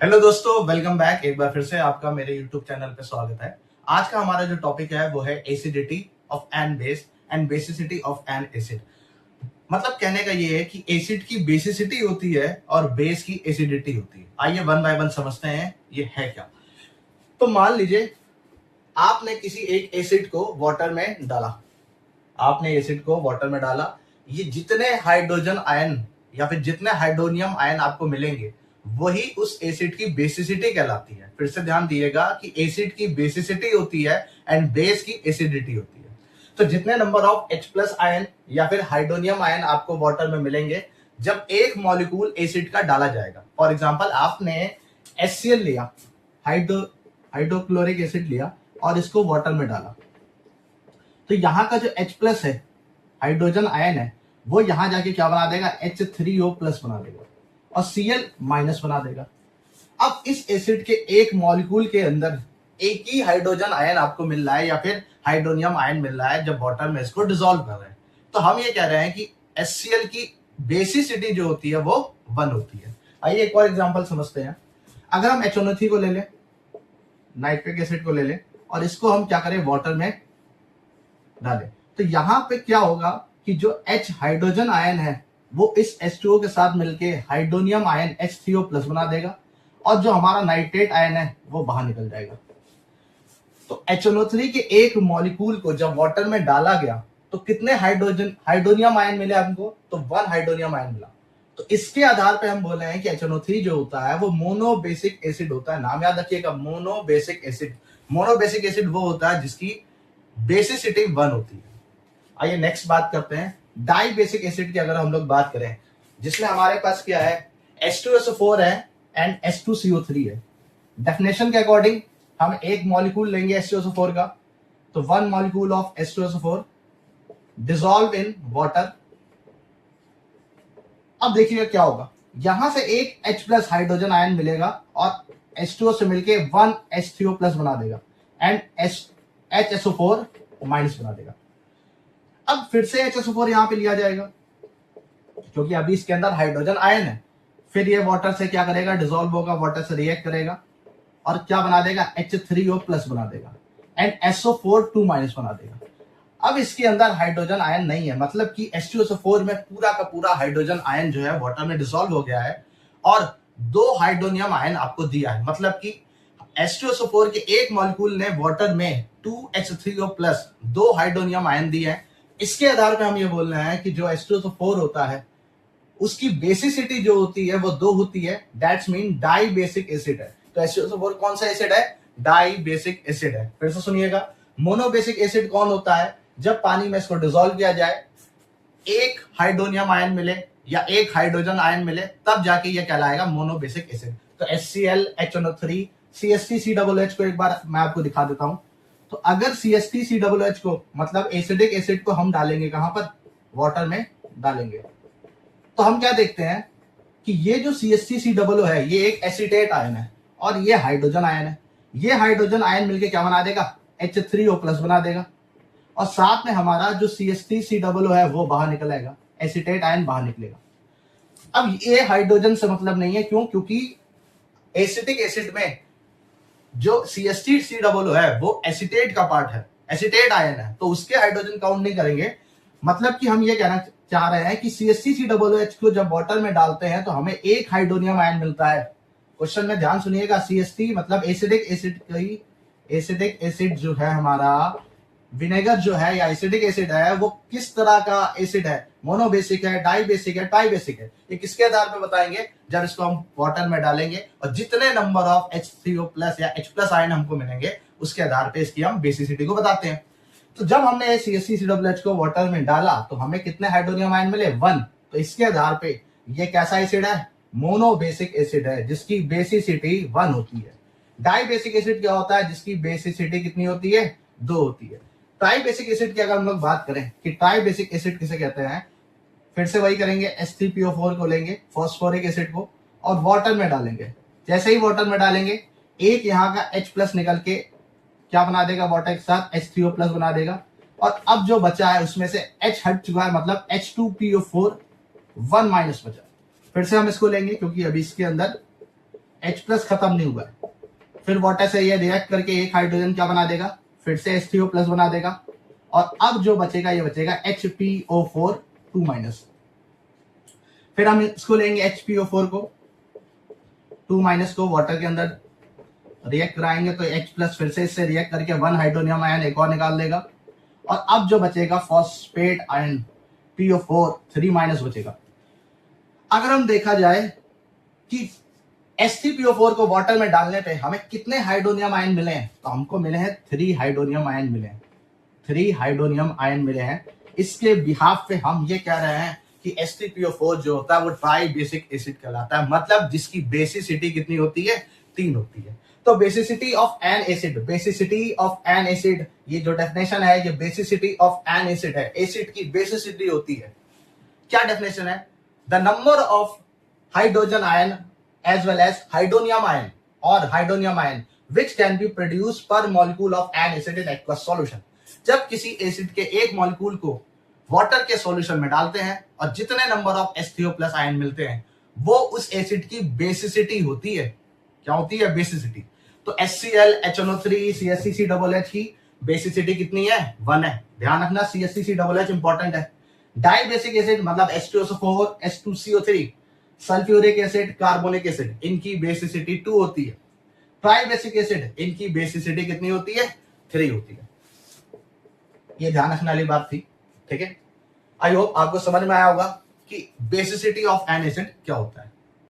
Hello दोस्तों, welcome back. एक बार फिर से आपका मेरे यूट्यूब चैनल पे स्वागत है। आज का हमारा जो टॉपिक है वो है acidity of an base and basicity of an acid. मतलब कहने का ये है कि एसिड की बेसिसिटी होती है और बेस की एसिडिटी होती है। आइए वन बाय वन समझते हैं ये है क्या। तो मान लीजिए आपने किसी एक एसिड को वाटर में डाला। आपने एसिड को वाटर में डाला। ये जितने हाइड्रोजन आयन या फिर जितने हाइड्रोनियम आयन आपको मिलेंगे वही उस एसिड की बेसिसिटी कहलाती है। फिर से ध्यान दिएगा कि एसिड की बेसिसिटी होती है एंड बेस की एसिडिटी होती है। तो जितने number of H plus ion या फिर हाइड्रोनियम आयन आपको वाटर में मिलेंगे जब एक मॉलिक्यूल एसिड का डाला जाएगा। फॉर एग्जाम्पल आपने HCl लिया, हाइड्रोक्लोरिक एसिड लिया और इसको वाटर में डाला, तो यहाँ का जो H प्लस है, हाइड्रोजन आयन है, वो यहां जाके क्या बना देगा, H3O प्लस बना देगा और Cl माइनस बना देगा। अब इस एसिड के एक मॉलिक्यूल के अंदर एक ही हाइड्रोजन आयन आपको मिल रहा है या फिर हाइड्रोनियम आयन मिल रहा है जब वाटर में इसको डिसॉल्व कर रहे हैं। तो हम ये कह रहे हैं कि HCl की बेसिसिटी जो होती है वो 1 होती है। आइए एक और एग्जांपल समझते हैं। अगर हम HNO3 को ले लें, नाइट्रिक एसिड को ले लें और इसको हम क्या करें, वाटर में डालें, तो यहां पे क्या होगा कि जो H हाइड्रोजन आयन है वो इस H2O के साथ मिलके हाइड्रोनियम आयन H3O प्लस बना देगा और जो हमारा नाइट्रेट आयन है वो बाहर निकल जाएगा। तो HNO3 के एक मॉलिक्यूल को जब वाटर में डाला गया तो कितने हाइड्रोनियम आयन मिले हमको, तो 1 हाइड्रोनियम आयन मिला। तो इसके आधार पे हम बोल रहे हैं कि HNO3 जो होता है वो मोनोबेसिक एसिड होता है। नाम याद रखिएगा, मोनोबेसिक एसिड। मोनोबेसिक एसिड वो होता है जिसकी बेसिसिटी 1 होती है। आइए नेक्स्ट बात करते हैं डाई बेसिक एसिड की। अगर हम लोग बात करें जिसमें हमारे पास क्या है, H2SO4 है एंड H2CO3 है। डेफिनेशन के अकॉर्डिंग हम एक मॉलिक्यूल लेंगे H2SO4 का, तो 1 molecule of H2SO4 dissolve in water. अब देखिएगा क्या होगा, यहां से एक H प्लस हाइड्रोजन आयन मिलेगा और H2O से मिलके 1 H3O प्लस बना देगा एंड HSO4 माइनस बना देगा। अब फिर से HSO4 यहां पे लिया जाएगा क्योंकि अभी इसके अंदर हाइड्रोजन आयन है। फिर ये वाटर से क्या करेगा, डिसॉल्व होगा, वाटर से रिएक्ट करेगा और क्या बना देगा, H3O प्लस बना देगा एंड SO4 2 माइनस बना देगा। अब इसके अंदर हाइड्रोजन आयन नहीं है, मतलब कि H2SO4 में पूरा का पूरा हाइड्रोजन आयन जो है वाटर में डिसॉल्व हो गया है और 2 हाइड्रोनियम आयन आपको दिया है। मतलब कि H2SO4 के एक मॉलिक्यूल ने वाटर में 2H3O प्लस 2 हाइड्रोनियम आयन दिए हैं। इसके आधार पर हम ये बोल रहे हैं कि जो H2SO4 होता है उसकी बेसिसिटी जो होती है वो 2 होती है। That's mean dibasic acid है। तो H2SO4 कौन सा एसिड है, डाई बेसिक एसिड है। फिर से सुनिएगा, मोनोबेसिक एसिड कौन होता है, जब पानी में इसको डिसॉल्व किया जाए, एक हाइड्रोनियम आयन मिले या एक हाइड्रोजन आयन मिले, तब जाके ये कहलाएगा मोनोबेसिक एसिड। तो HCl, HNO3, CH3COOH को एक बार मैं आपको दिखा देता हूं। तो अगर CH3COOH को, मतलब एसिडिक एसिड को हम डालेंगे कहां पर, वाटर में डालेंगे, तो हम क्या देखते हैं कि ये जो CH3COO है ये एक एसीटेट आयन है और ये हाइड्रोजन आयन है। ये हाइड्रोजन आयन मिलके क्या बना देगा, H3O प्लस बना देगा और साथ में हमारा जो CH3COO है वो बाहर निकलेगा, एसीटेट आयन बाहर निकलेगा। अब ये हाइड्रोजन से मतलब नहीं है, क्यों, क्योंकि एसिटिक एसिड में जो CH3COO है वो एसीटेट का पार्ट है, एसीटेट आयन है, तो उसके हाइड्रोजन काउंट नहीं करेंगे। मतलब कि हम ये कहना चाह रहे हैं कि CH3COOH को जब वाटर में डालते हैं तो हमें एक हाइड्रोनियम आयन मिलता है। क्वेश्चन में ध्यान सुनिएगा, CH3 मतलब एसिडिक एसिड की, एसिडिक एसिड जो है हमारा, विनेगर जो है या एसिडिक एसिड है, वो किस तरह का एसिड है, मोनोबेसिक है, डाई बेसिक है, ट्राई बेसिक है। ये किसके आधार पर बताएंगे, जब इसको हम वाटर में डालेंगे और जितने नंबर ऑफ H3O प्लस या H प्लस आयन हमको मिलेंगे उसके आधार पे इसकी हम बेसिसिटी को बताते हैं। तो जब हमने CH3COOH को वाटर में डाला तो हमें कितने हाइड्रोनियम आयन मिले, 1। तो इसके आधार पे ये कैसा एसिड है, मोनोबेसिक एसिड है जिसकी बेसिसिटी 1 होती है। डाई बेसिक एसिड क्या होता है, जिसकी बेसिसिटी कितनी होती है, 2 होती है। ट्राई बेसिक एसिड की अगर हम लोग बात करें कि ट्राई बेसिक एसिड किसे कहते हैं, फिर से वही करेंगे, H3PO4 को लेंगे, फॉस्फोरिक एसिड को, और वाटर में डालेंगे। जैसे ही वाटर में डालेंगे एक यहाँ का H प्लस निकल के क्या बना देगा, वाटर के साथ H3O प्लस बना देगा और अब जो बचा है उसमें से H हट चुका है, मतलब H2PO4 1 माइनस बचा। फिर से हम इसको लेंगे क्योंकि अभी इसके अंदर H प्लस खत्म नहीं हुआ है, फिर वाटर से ये रिएक्ट करके एक हाइड्रोजन क्या बना देगा, फिर से H3O प्लस बना देगा, और अब जो बचेगा ये बचेगा HPO4 2 माइनस। फिर हम इसको लेंगे HPO4 को 2 माइनस को वाटर के अंदर रिएक्ट कराएंगे तो H प्लस फिर से इससे रिएक्ट करके 1 हाइड्रोनियम आयन एक और निकाल देगा, और अब जो बचेगा फॉस्फेट आयन PO4 3 माइनस बचेगा। अगर हम देखा जाए कि H3PO4 को वाटर में डालने पे हमें कितने हाइड्रोनियम आयन मिले हैं, तो हमको मिले हैं 3 हाइड्रोनियम आयन मिले हैं, 3 हाइड्रोनियम आयन मिले हैं। इसके बिहाफ पे हम ये कह रहे हैं कि H3PO4 जो होता है वो ट्राई बेसिक एसिड कहलाता है, मतलब जिसकी बेसिसिटी कितनी होती है, 3 होती है। तो basicity of an acid, basicity of an acid, ये जो डेफिनेशन है ये बेसिसिटी ऑफ एन एसिड है, एसिड की बेसिसिटी होती है। क्या डेफिनेशन है, the number of hydrogen ion as well as hydronium ion or hydronium ion which can be produced per molecule of an acid in aqueous solution। जब किसी acid के एक मॉलिक्यूल को वाटर के सॉल्यूशन में डालते हैं और जितने number of H3O plus ion मिलते हैं वो उस एसिड की बेसिसिटी होती है। क्या होती है, बेसिसिटी। तो HCl HNO3 CH3COOH की बेसिसिटी कितनी है, 1 है। ध्यान रखना CH3COOH इंपॉर्टेंट है। डाई बेसिक एसिड मतलब H2SO4 H2CO3 sulphuric acid carbonic acid इनकी बेसिसिटी 2 होती है। ट्राई बेसिक एसिड इनकी बेसिसिटी कितनी होती है, 3 होती है। ये ध्यान रखने वाली बात थी, ठीक है। आई होप आपको समझ में आया होगा कि बेसिसिटी ऑफ एन एसिड क्या होता है।